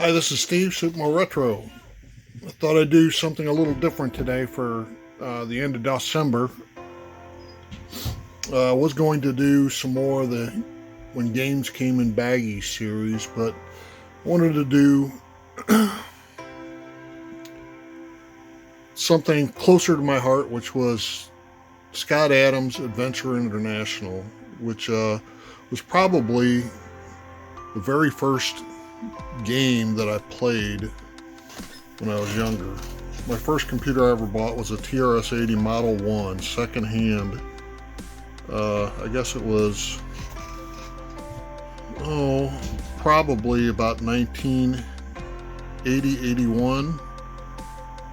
Hi, this is Steve, Super Retro. I thought I'd do something a little different today for the end of December. I was going to do some more of the When Games Came in Baggies series, but I wanted to do something closer to my heart, which was Scott Adams Adventure International, which was probably the very first game that I played when I was younger. My first computer I ever bought was a TRS-80 Model 1, secondhand. I guess it was, probably about 1980, 81.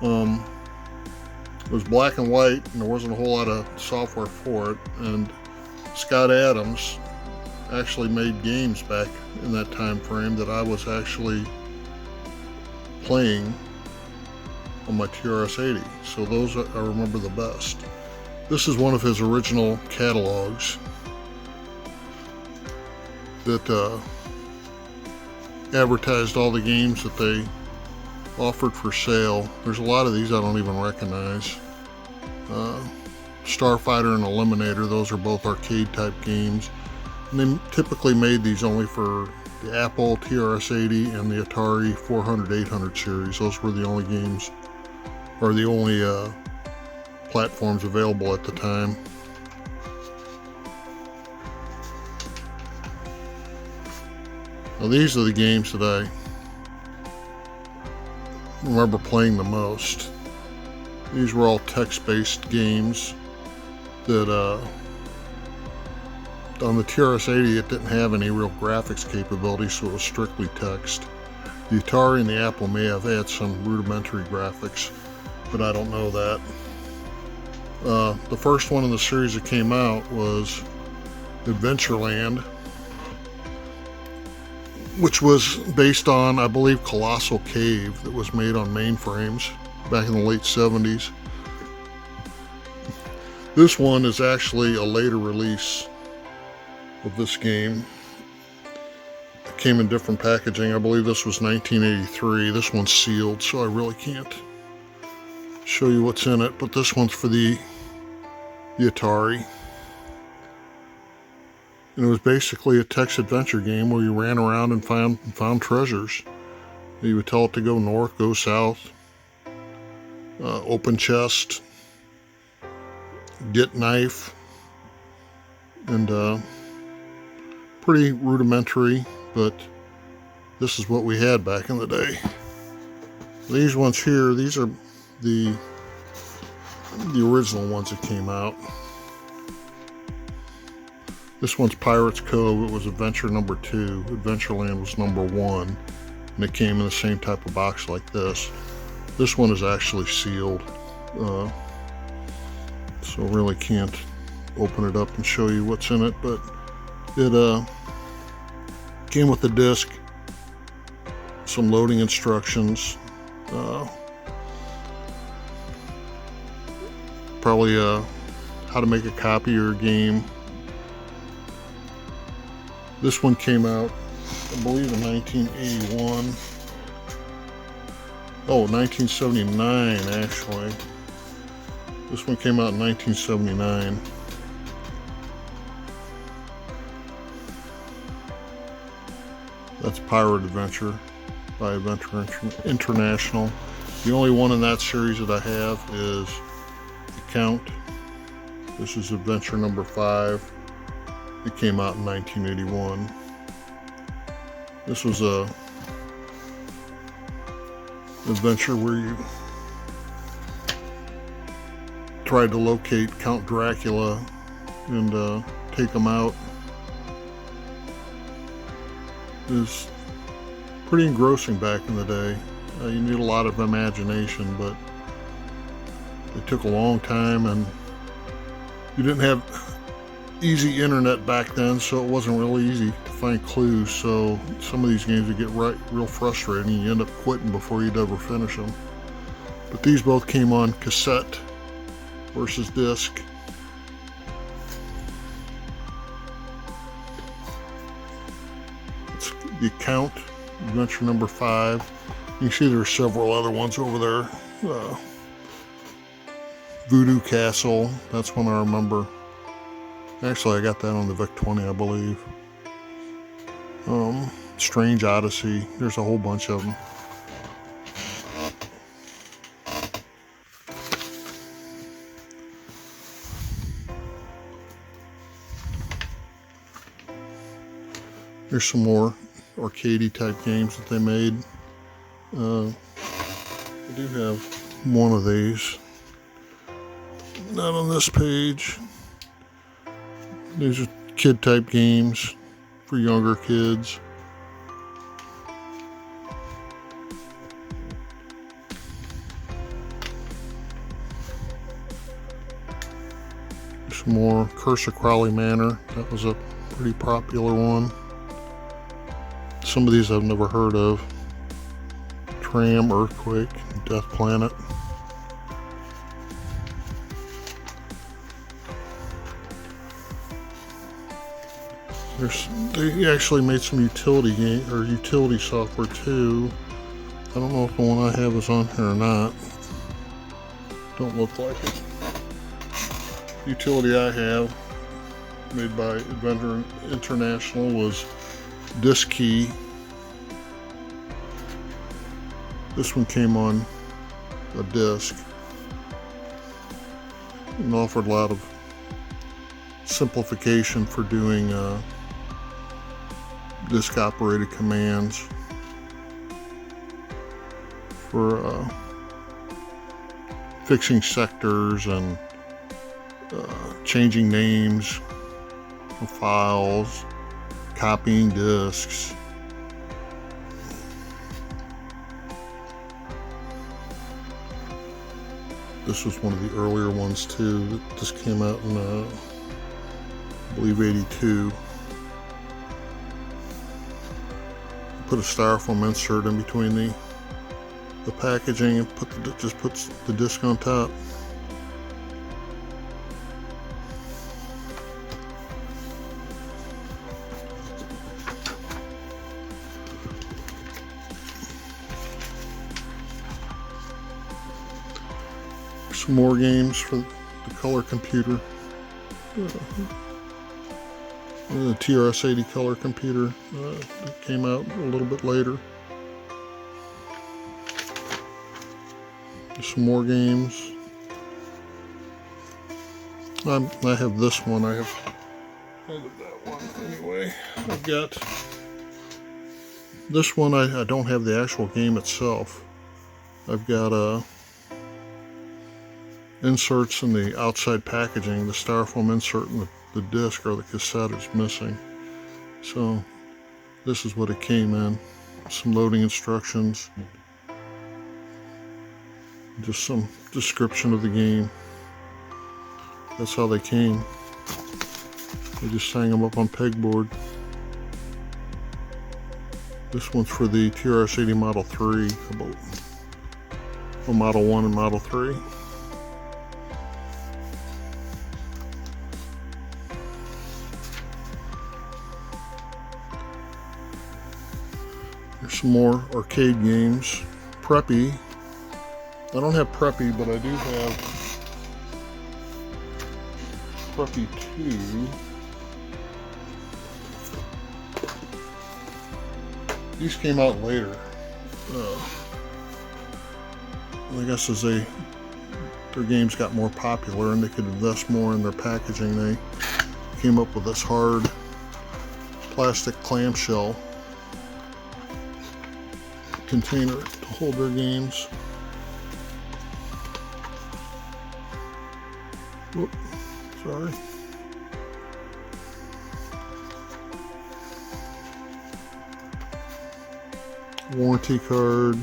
It was black and white, and there wasn't a whole lot of software for it. And Scott Adams actually made games back in that time frame that I was actually playing on my TRS-80. So those I remember the best. This is one of his original catalogs that advertised all the games that they offered for sale. There's a lot of these I don't even recognize. Starfighter and Eliminator, those are both arcade type games. And they typically made these only for the Apple TRS-80 and the Atari 400-800 series. Those were the only games, or the only platforms available at the time. Now these are the games that I remember playing the most. These were all text-based games that on the TRS-80 it didn't have any real graphics capability, so it was strictly text. The Atari and the Apple may have had some rudimentary graphics, but I don't know that. The first one in the series that came out was Adventureland, which was based on, I believe, Colossal Cave, that was made on mainframes back in the late 70s. This one is actually a later release of this game. It came in different packaging. I believe this was 1983. This one's sealed, so I really can't show you what's in it, but this one's for the Atari. And it was basically a text adventure game where you ran around and found treasures. You would tell it to go north, go south, open chest, get knife, and pretty rudimentary, but this is what we had back in the day. These ones here, these are the original ones that came out. This one's Pirates Cove. It was Adventure number 2. Adventureland was number 1, and it came in the same type of box like this. This one is actually sealed, so really can't open it up and show you what's in it, but it came with the disc, some loading instructions, probably how to make a copy of your game. This one came out, I believe, in 1981. Oh, 1979, actually. This one came out in 1979. That's Pirate Adventure by Adventure International. The only one in that series that I have is The Count. This is Adventure number 5. It came out in 1981. This was a adventure where you tried to locate Count Dracula and take him out. It was pretty engrossing back in the day. You need a lot of imagination, but it took a long time, and you didn't have easy internet back then, so it wasn't really easy to find clues. So some of these games would get real frustrating, and you end up quitting before you'd ever finish them. But these both came on cassette versus disc. It's The Count Adventure number 5. You can see there's several other ones over there. Voodoo Castle, that's one I remember. Actually, I got that on the VIC-20, I believe. Strange Odyssey, there's a whole bunch of them. There's some more arcadey type games that they made. I do have one of these. Not on this page. These are kid type games for younger kids. Some more Curse of Crawley Manor. That was a pretty popular one. Some of these I've never heard of. Tram, Earthquake, Death Planet. They actually made some utility software too. I don't know if the one I have is on here or not. Don't look like it. The utility I have, made by Adventure International, was Disc Key. This one came on a disc and offered a lot of simplification for doing disk operated commands for fixing sectors and changing names of files, copying disks. This was one of the earlier ones too. This came out in I believe 82. Put a styrofoam insert in between the packaging and just puts the disc on top. Some more games for the color computer. The TRS-80 color computer that came out a little bit later. Some more games. I have this one. I have that one anyway. I've got this one. I don't have the actual game itself. I've got inserts in the outside packaging. The styrofoam insert in the disc or the cassette is missing. So this is what it came in. Some loading instructions. Just some description of the game. That's how they came. They just hang them up on pegboard. This one's for the TRS-80 Model 3, or Model 1 and Model 3. There's some more arcade games. Preppy. I don't have Preppy, but I do have Preppy 2. These came out later. I guess as their games got more popular and they could invest more in their packaging, they came up with this hard plastic clamshell container to hold their games. Whoop, sorry. Warranty card.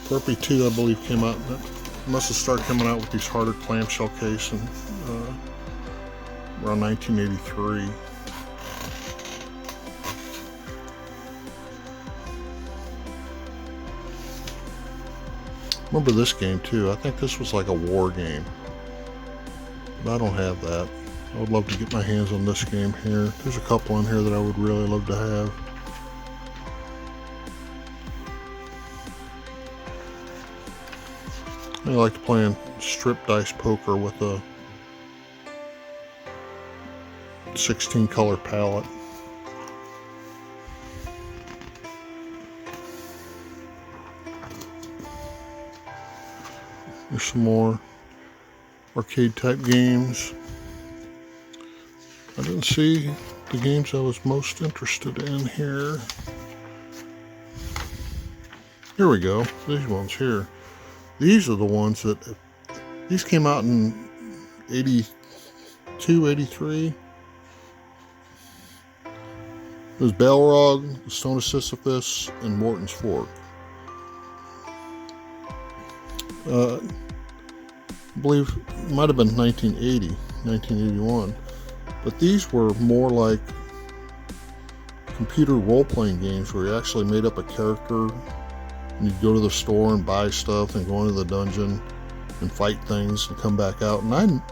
Preppy 2, I believe, came out. Must have started coming out with these harder clamshell case in around 1983. Remember this game too. I think this was like a war game, but I don't have that. I would love to get my hands on this game here. There's a couple in here that I would really love to have. I like playing strip dice poker with a 16 color palette. There's some more arcade type games. I didn't see the games I was most interested in here. Here we go. These ones here. These are the ones that, these came out in 82, 83. There's Balrog, the Stone of Sisyphus, and Morton's Fork. I believe it might have been 1980, 1981. But these were more like computer role-playing games where you actually made up a character and you'd go to the store and buy stuff and go into the dungeon and fight things and come back out. And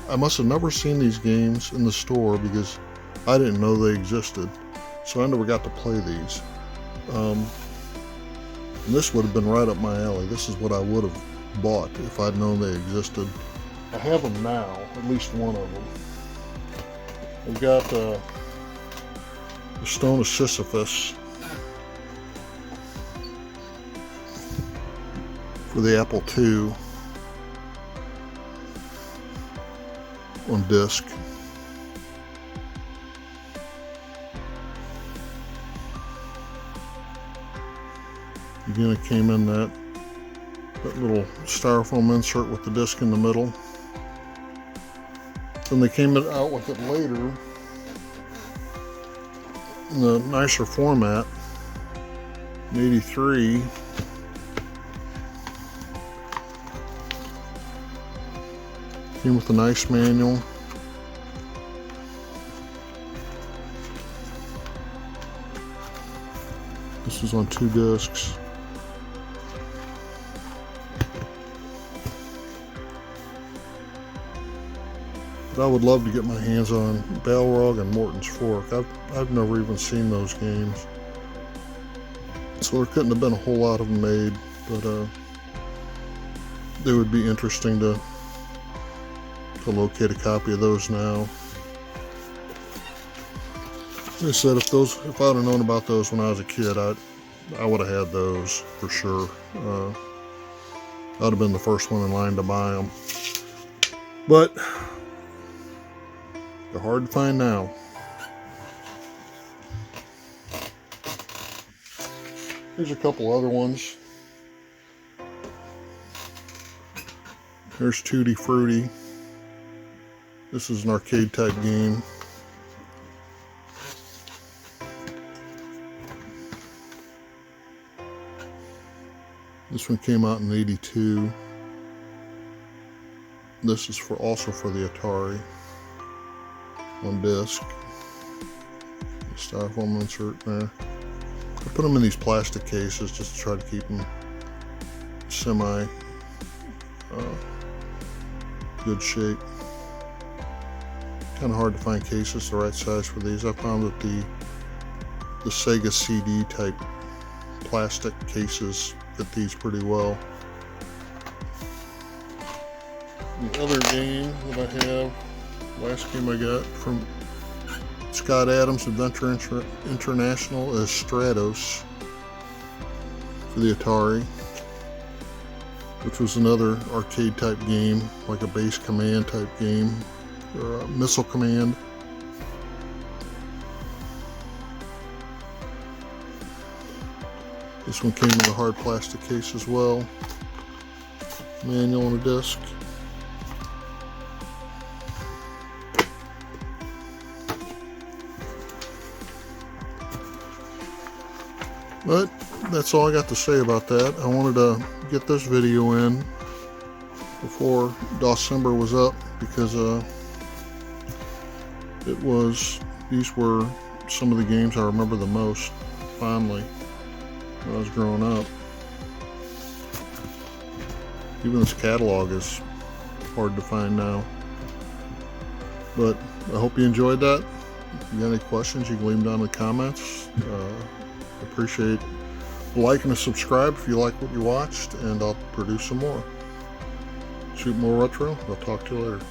I must have never seen these games in the store because I didn't know they existed. So I never got to play these. And this would have been right up my alley. This is what I would have bought if I'd known they existed. I have them now, at least one of them. I've got the Stone of Sisyphus for the Apple II on disc. Again, it came in that little styrofoam insert with the disc in the middle. Then they came out with it later in the nicer format in 83. Came with a nice manual. This is on 2 discs. But I would love to get my hands on Balrog and Morton's Fork. I've never even seen those games, so there couldn't have been a whole lot of them made, but they would be interesting to locate a copy of those now. Like I said, if I'd have known about those when I was a kid, I would have had those for sure. I'd have been the first one in line to buy them. But they're hard to find now. Here's a couple other ones. Here's Tutti Frutti. This is an arcade type game. This one came out in 82. This is also for the Atari on disc. Styrofoam insert there. I put them in these plastic cases just to try to keep them semi good shape. Kind of hard to find cases the right size for these. I found that the Sega CD type plastic cases fit these pretty well. The other game that I have, last game I got from Scott Adams Adventure International, is Stratos for the Atari, which was another arcade type game, like a base command type game, or a missile command. This one came in a hard plastic case as well. Manual on a disc. But that's all I got to say about that. I wanted to get this video in before December was up because these were some of the games I remember the most fondly when I was growing up. Even this catalog is hard to find now. But I hope you enjoyed that. If you got any questions, you can leave them down in the comments. Appreciate the like and the subscribe if you like what you watched, and I'll produce some more. Shoot more retro. I'll talk to you later.